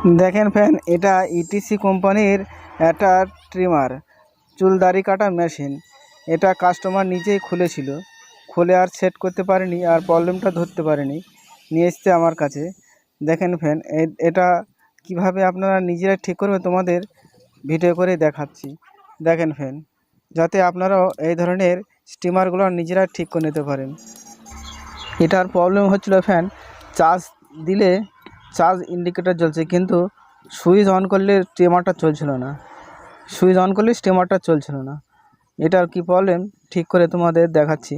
দেখেন ফ্যান, এটা ইটিসি কোম্পানির একটা ট্রিমার, চুল দাড়ি কাটা মেশিন। এটা কাস্টমার নিজেই খুলেছিল, খুলে আর সেট করতে পারেনি, আর প্রবলেমটা ধরতে পারেনি, নিয়ে এসছে আমার কাছে। দেখেন ফ্যান, এটা কিভাবে আপনারা নিজেরা ঠিক করবে তোমাদের ভিডিও করে দেখাচ্ছি। দেখেন ফ্যান, যাতে আপনারাও এই ধরনের স্টিমারগুলো নিজেরা ঠিক করে নিতে পারেন। এটার প্রবলেম হচ্ছিল ফ্যান, চার্জ দিলে চার্জ ইন্ডিকেটর জ্বলছে, কিন্তু সুইচ অন করলে স্টিমারটা চলছিল না, সুইচ অন করলে স্টিমারটা চলছিল না। এটার কি প্রবলেম ঠিক করে তোমাদের দেখাচ্ছি।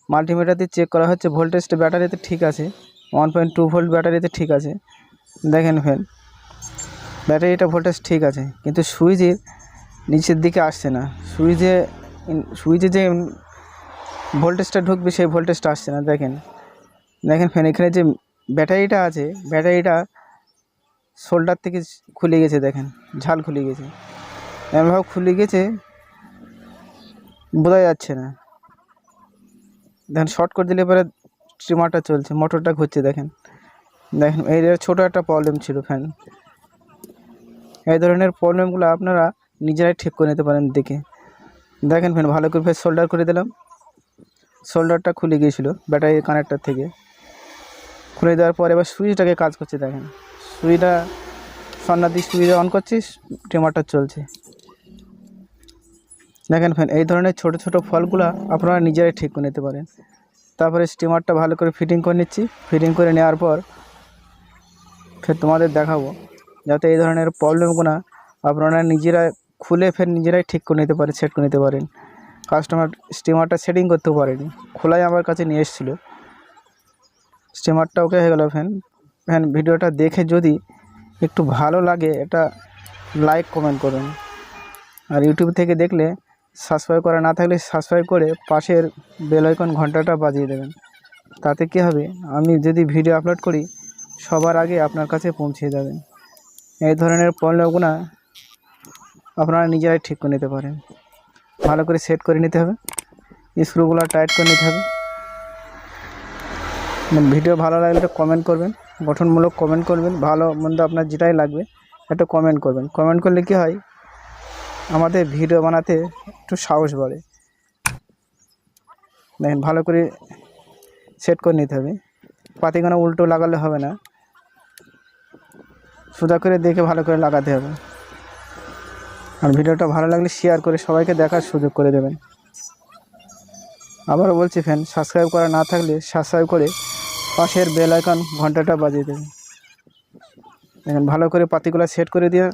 মাল্টিমিটার চেক করা হচ্ছে, ভোল্টেজটা ব্যাটারিতে ঠিক আছে, 1.2 ভোল্ট ব্যাটারিতে ঠিক আছে। দেখেন ফ্যান, ব্যাটারিটা ভোল্টেজ ঠিক আছে, কিন্তু সুইচের নিচের দিকে আসছে না। সুইচে যে ভোল্টেজটা ঢুকবে সেই ভোল্টেজটা আসছে না। দেখেন ফ্যান, এখানে যে ব্যাটারিটা আছে, ব্যাটারিটা শোল্ডার থেকে খুলে গেছে। দেখেন, ঝাল খুলে গেছে, এমনভাবে খুলে গেছে বোঝা যাচ্ছে না। দেখেন, শর্ট করে দিলে পরে স্টিমারটা চলছে, মোটরটা ঘুরছে। দেখেন এই ছোটো একটা প্রবলেম ছিল ফ্যান। এই ধরনের প্রবলেমগুলো আপনারা নিজেরাই ঠিক করে নিতে পারেন দেখে। দেখেন ফ্যান, ভালো করে ফের শোল্ডার করে দিলাম, শোল্ডারটা খুলে গিয়েছিলো ব্যাটারি কানেক্টার থেকে। খুলে দেওয়ার পর এবার সুইচটাকে কাজ করছে। দেখেন, সুইচটা সন্ন্যাদি সুইচ অন করছি, স্টিমারটা চলছে। দেখেন ফ্যান, এই ধরনের ছোট ছোট ফলগুলো আপনারা নিজেরাই ঠিক করে নিতে পারেন। তারপরে স্টিমারটা ভালো করে ফিটিং করে নিচ্ছি। ফিটিং করে নেওয়ার পর ফের তোমাদের দেখাবো, যাতে এই ধরনের প্রবলেমগুলো আপনারা নিজেরা খুলে ফের নিজেরাই ঠিক করে নিতে পারেন, সেট করে নিতে পারেন। কাস্টমার স্টিমারটা সেটিং করতেও পারেনি, খোলাই আমার কাছে নিয়ে এসেছিলো। স্টিমারটা ওকে হয়ে গেল ফ্যান। ভিডিওটা দেখে যদি একটু ভালো লাগে, এটা লাইক কমেন্ট করুন। আর ইউটিউব থেকে দেখলে সাবস্ক্রাইব করা না থাকলে সাবস্ক্রাইব করে পাশের বেল আইকন ঘন্টাটা বাজিয়ে দেবেন। তাতে কী হবে, আমি যদি ভিডিও আপলোড করি সবার আগে আপনার কাছে পৌঁছে যাবেন। এই ধরনের প্রবলেমগুলো আপনারা নিজেরাই ঠিক করে নিতে পারেন। ভালো করে সেট করে নিতে হবে, স্ক্রুগুলো টাইট করে নিতে হবে। ভিডিও ভালো লাগলে কমেন্ট করবেন, গঠনমূলক কমেন্ট করবেন, ভালো মন্দ আপনার যেটাই লাগবে একটা কমেন্ট করবেন। কমেন্ট করলে কী হয়, আমাদের ভিডিও বানাতে একটু সাহস বাড়ে। দেখেন, ভালো করে সেট করে নিতে হবে, পাতিখানা উল্টো লাগালে হবে না, সোজা করে দেখে ভালো করে লাগাতে হবে। আর ভিডিওটা ভালো লাগলে শেয়ার করে সবাইকে দেখার সুযোগ করে দেবেন। আবারও বলছি ফ্যান, সাবস্ক্রাইব করা না থাকলে সাবস্ক্রাইব করে পাশের বেল আইকন ঘন্টাটা বাজিয়ে দেবেন। দেখেন, ভালো করে পাতিগুলো সেট করে দিয়ে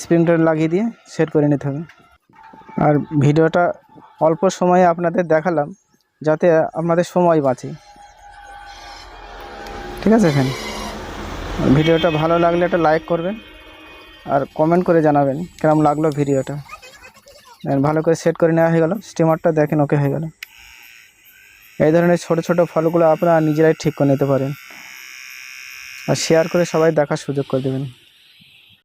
স্প্রিংটা লাগিয়ে দিয়ে সেট করে নিতে হবে। আর ভিডিওটা অল্প সময়ে আপনাদের দেখালাম, যাতে আপনাদের সময় বাঁচে। ঠিক আছে ফ্যান, ভিডিওটা ভালো লাগলে একটা লাইক করবেন, আর কমেন্ট করে জানাবেন কেমন লাগলো ভিডিওটা। ভালো করে সেট করে নেওয়া হয়ে গেল, স্টিমারটা দেখেন ওকে হয়ে গেল। এই ধরনের ছোট ছোট ফলগুলো আপনারা নিজেরাই ঠিক করে নিতে পারেন, আর শেয়ার করে সবাই দেখার সুযোগ করে দেবেন।